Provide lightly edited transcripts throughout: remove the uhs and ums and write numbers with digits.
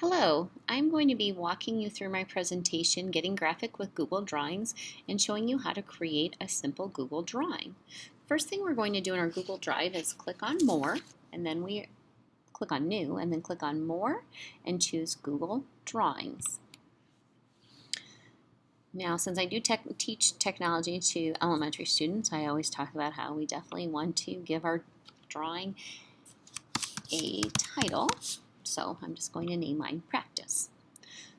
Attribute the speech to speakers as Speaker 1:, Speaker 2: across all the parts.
Speaker 1: Hello, I'm going to be walking you through my presentation, Getting Graphic with Google Drawings, and showing you how to create a simple Google drawing. First thing we're going to do in our Google Drive is click on More, and then we click on New, and then click on More, and choose Google Drawings. Now, since I do teach technology to elementary students, I always talk about how we definitely want to give our drawing a title. So I'm just going to name mine Practice.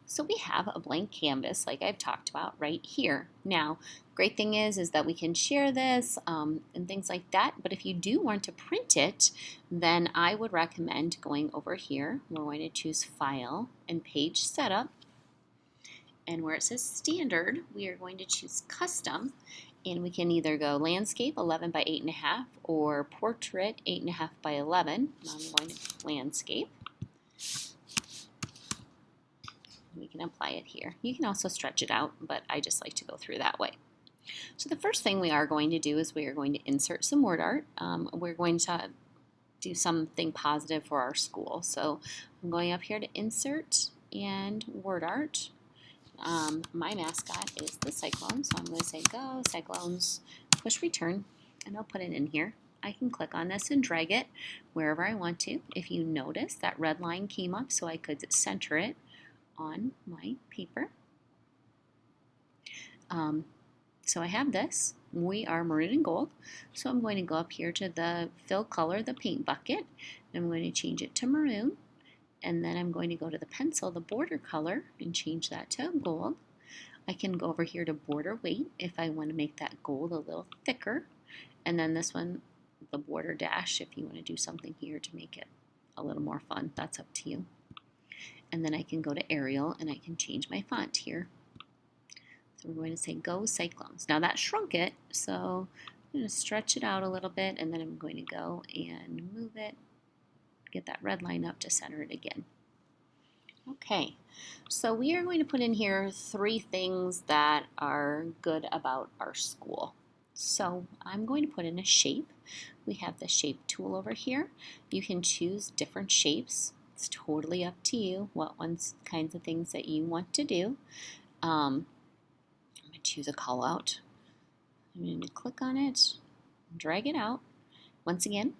Speaker 1: So we have a blank canvas like I've talked about right here. Now, great thing is that we can share this and things like that, but if you do want to print it, then I would recommend going over here. We're going to choose File and Page Setup, and where it says Standard, we are going to choose Custom, and we can either go Landscape 11 by 8.5 or Portrait 8.5 by 11. I'm going to Landscape. We can apply it here. You can also stretch it out, but I just like to go through that way. So the first thing we are going to do is we are going to insert some word art. We're going to do something positive for our school. So I'm going up here to Insert and Word Art. My mascot is the Cyclone, so I'm going to say Go Cyclones, push Return, and I'll put it in here. I can click on this and drag it wherever I want to. If you notice, that red line came up so I could center it on my paper. So I have this. We are maroon and gold. So I'm going to go up here to the fill color, the paint bucket. I'm going to change it to maroon. And then I'm going to go to the pencil, the border color, and change that to gold. I can go over here to border weight if I want to make that gold a little thicker. And then this one, the border dash, if you want to do something here to make it a little more fun. That's up to you. And then I can go to Arial and I can change my font here. So we're going to say Go Cyclones. Now that shrunk it, so I'm going to stretch it out a little bit, and then I'm going to go and move it, get that red line up to center it again. Okay, so we are going to put in here 3 things that are good about our school. So I'm going to put in a shape. We have the shape tool over here. You can choose different shapes. It's totally up to you what kinds of things that you want to do. I'm going to choose a call out. I'm going to click on it, drag it out. Once again,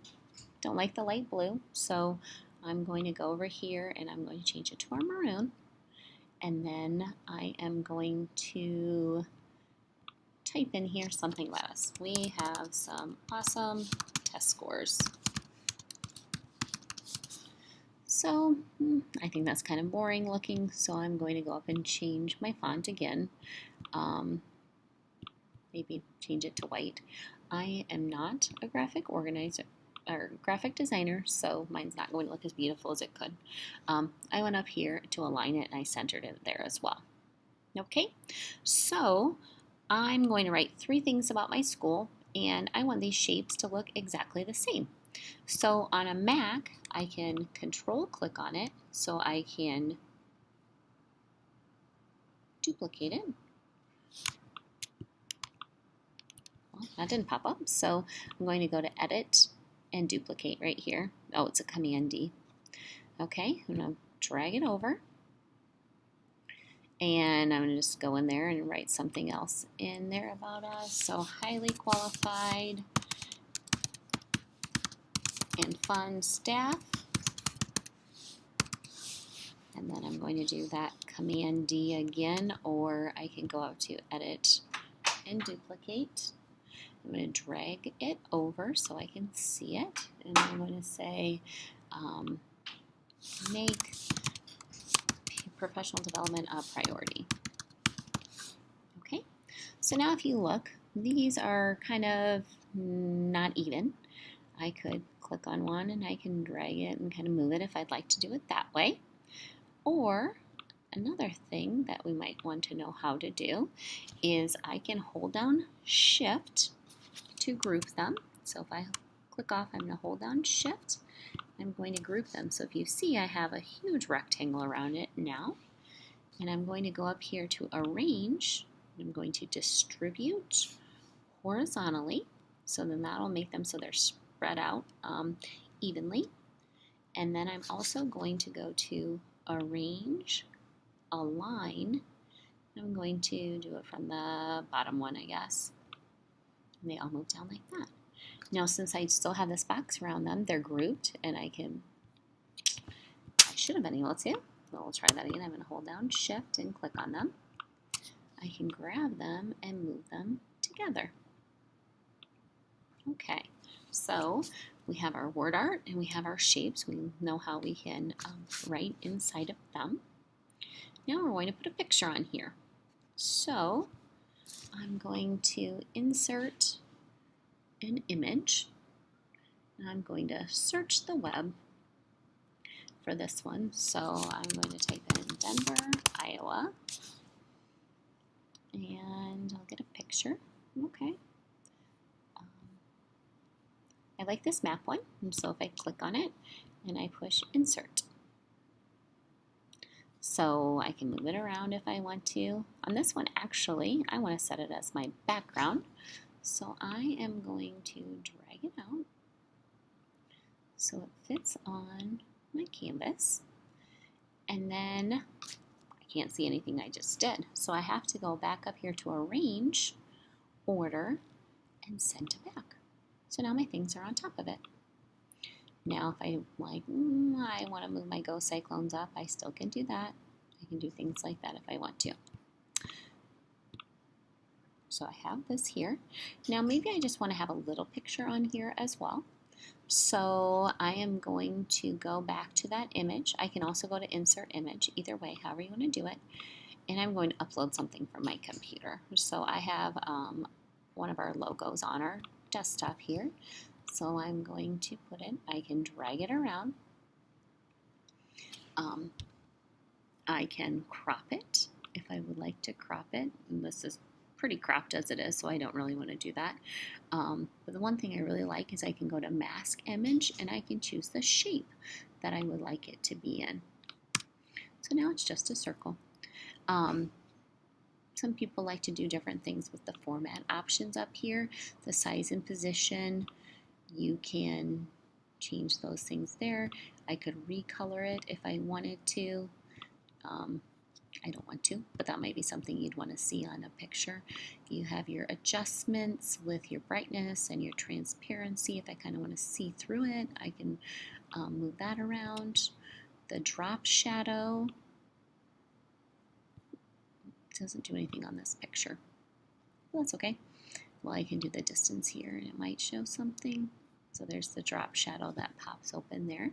Speaker 1: don't like the light blue, so I'm going to go over here and I'm going to change it to our maroon. And then I am going to type in here something about us. We have some awesome test scores. So I think that's kind of boring looking, so I'm going to go up and change my font again. Maybe change it to white. I am not a graphic organizer or graphic designer, so mine's not going to look as beautiful as it could. I went up here to align it and I centered it there as well. Okay, so I'm going to write 3 things about my school, and I want these shapes to look exactly the same. So on a Mac, I can control click on it so I can duplicate it. Well, that didn't pop up, so I'm going to go to Edit and Duplicate right here. Oh, it's a Command D. Okay, I'm going to drag it over. And I'm going to just go in there and write something else in there about us. So highly qualified and fun staff. And then I'm going to do that Command D again, or I can go out to Edit and Duplicate. I'm going to drag it over so I can see it. And I'm going to say make professional development a priority. Okay, so now if you look, these are kind of not even. I could click on one and I can drag it and kind of move it if I'd like to do it that way. Or another thing that we might want to know how to do is I can hold down Shift to group them. So if I click off, I'm going to hold down Shift. I'm going to group them. So if you see, I have a huge rectangle around it now. And I'm going to go up here to Arrange. I'm going to Distribute horizontally. So then that'll make them so they're spread out evenly. And then I'm also going to go to arrange, align. I'm going to do it from the bottom one, I guess. And they all move down like that. Now, since I still have this box around them, they're grouped, and I should have been able to. Well, we'll try that again. I'm going to hold down Shift and click on them. I can grab them and move them together. Okay, so we have our word art and we have our shapes. We know how we can write inside of them. Now we're going to put a picture on here. So I'm going to insert an image. And I'm going to search the web for this one. So I'm going to type in Denver, Iowa, and I'll get a picture. Okay. I like this map one, and so if I click on it and I push insert, so I can move it around if I want to. On this one, actually, I want to set it as my background, so I am going to drag it out so it fits on my canvas, and then I can't see anything I just did, so I have to go back up here to arrange, order, and send to back. So now my things are on top of it. Now if I like, I want to move my Go Cyclones up, I still can do that. I can do things like that if I want to. So I have this here. Now maybe I just want to have a little picture on here as well. So I am going to go back to that image. I can also go to insert image, either way, however you want to do it. And I'm going to upload something from my computer. So I have one of our logos on our desktop here. So I'm going to put it, I can drag it around. I can crop it if I would like to crop it. And this is pretty cropped as it is, so I don't really want to do that. But the one thing I really like is I can go to mask image and I can choose the shape that I would like it to be in. So now it's just a circle. Some people like to do different things with the format options up here, the size and position. You can change those things there. I could recolor it if I wanted to. I don't want to, but that might be something you'd want to see on a picture. You have your adjustments with your brightness and your transparency. If I kind of want to see through it, I can move that around. The drop shadow doesn't do anything on this picture. Well, that's okay. Well, I can do the distance here and it might show something. So there's the drop shadow that pops open there.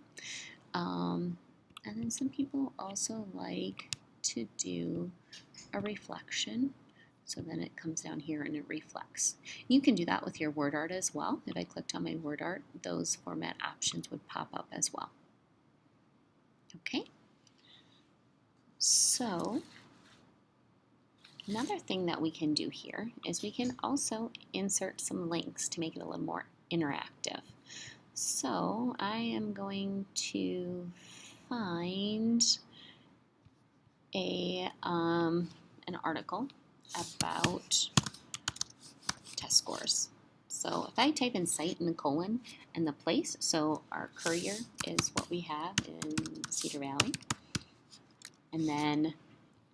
Speaker 1: And then some people also like to do a reflection. So then it comes down here and it reflects. You can do that with your word art as well. If I clicked on my word art, those format options would pop up as well. Okay. So another thing that we can do here is we can also insert some links to make it a little more interactive. So I am going to find an article about test scores. So if I type in site and the colon and the place, so our Courier is what we have in Cedar Valley, and then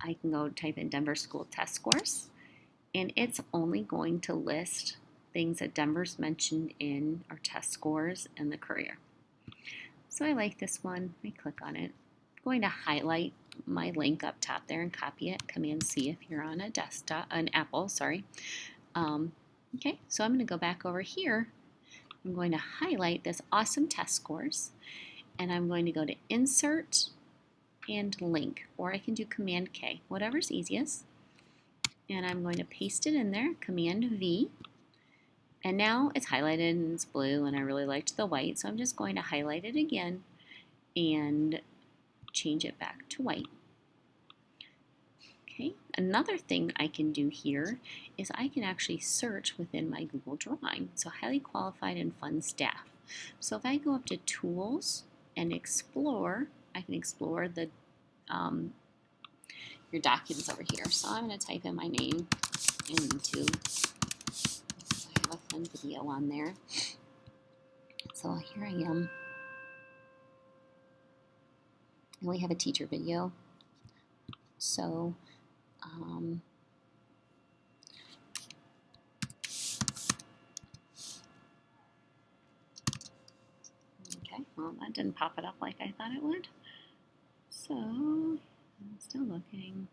Speaker 1: I can go type in Denver School Test Scores, and it's only going to list things that Denver's mentioned in our test scores and the Courier. So I like this one. I click on it. I'm going to highlight my link up top there and copy it. Command-C if you're on a desktop, an Apple, sorry. Okay, so I'm going to go back over here. I'm going to highlight this awesome test scores, and I'm going to go to Insert and Link, or I can do Command-K, whatever's easiest. And I'm going to paste it in there, Command-V. And now it's highlighted and it's blue, and I really liked the white, so I'm just going to highlight it again and change it back to white. Okay, another thing I can do here is I can actually search within my Google Drawing, so highly qualified and fun staff. So if I go up to Tools and Explore, I can explore the your documents over here. So I'm going to type in my name in YouTube. I have a fun video on there. So here I am. And we have a teacher video. So, okay, well, that didn't pop it up like I thought it would. So, I'm still looking.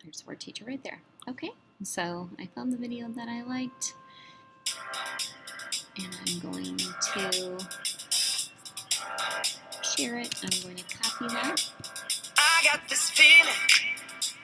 Speaker 1: There's word teacher right there. Okay, so I found the video that I liked, and I'm going to share it. I'm going to copy that.
Speaker 2: I got this feeling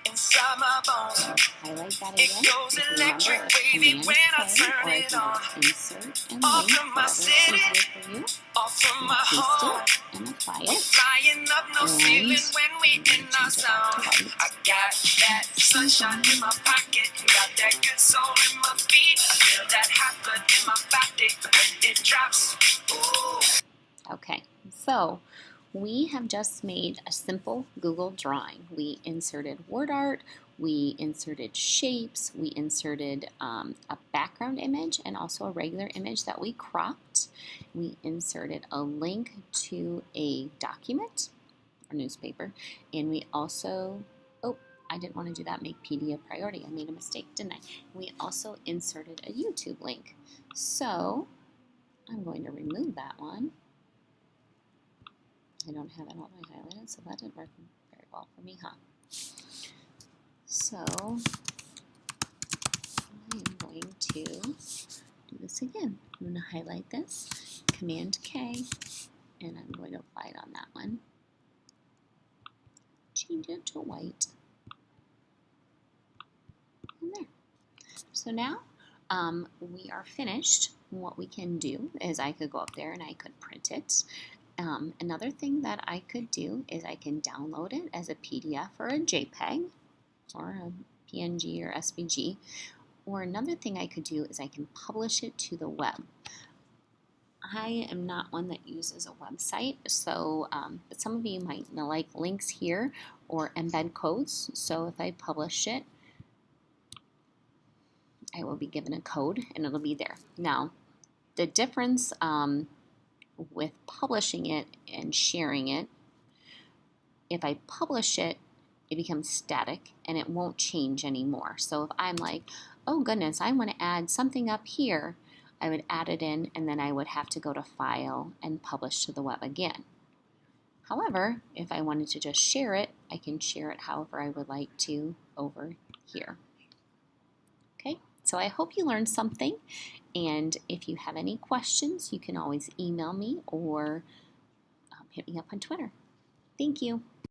Speaker 2: inside my bones.
Speaker 1: Highlight that
Speaker 2: It
Speaker 1: again.
Speaker 2: goes
Speaker 1: If you
Speaker 2: electric
Speaker 1: remember,
Speaker 2: wavy
Speaker 1: Command
Speaker 2: when I
Speaker 1: K,
Speaker 2: turn
Speaker 1: or I
Speaker 2: it
Speaker 1: can
Speaker 2: on.
Speaker 1: go insert and
Speaker 2: Off
Speaker 1: link,
Speaker 2: from my
Speaker 1: whatever is
Speaker 2: city,
Speaker 1: easier for you.
Speaker 2: off from my
Speaker 1: Paste
Speaker 2: home.
Speaker 1: it and apply
Speaker 2: We're
Speaker 1: it.
Speaker 2: flying up no
Speaker 1: And
Speaker 2: ceiling when we
Speaker 1: I'm going
Speaker 2: in
Speaker 1: to
Speaker 2: our
Speaker 1: change it back to
Speaker 2: zone.
Speaker 1: white.
Speaker 2: I got that sunshine in my pocket, got that good soul in my feet. I feel that hot blood in my body when it drops. Ooh.
Speaker 1: Okay, so we have just made a simple Google drawing. We inserted word art, we inserted shapes, we inserted a background image and also a regular image that we cropped. We inserted a link to a document or newspaper, and we also, oh, I didn't want to do that, make PD a priority. I made a mistake, didn't I? We also inserted a YouTube link. So I'm going to remove that one. I don't have it all the way highlighted, so that didn't work very well for me, huh? So I am going to do this again. I'm going to highlight this, Command K, and I'm going to apply it on that one. Change it to white. And there. So now we are finished. What we can do is I could go up there and I could print it. Another thing that I could do is I can download it as a PDF or a JPEG or a PNG or SVG. Or another thing I could do is I can publish it to the web. I am not one that uses a website, so but some of you might like links here or embed codes. So if I publish it, I will be given a code and it'll be there. Now, the difference with publishing it and sharing it, if I publish it, it becomes static and it won't change anymore. So if I'm like, oh goodness, I want to add something up here, I would add it in and then I would have to go to File and Publish to the web again. However, if I wanted to just share it, I can share it however I would like to over here. Okay, so I hope you learned something, and if you have any questions, you can always email me or hit me up on Twitter. Thank you.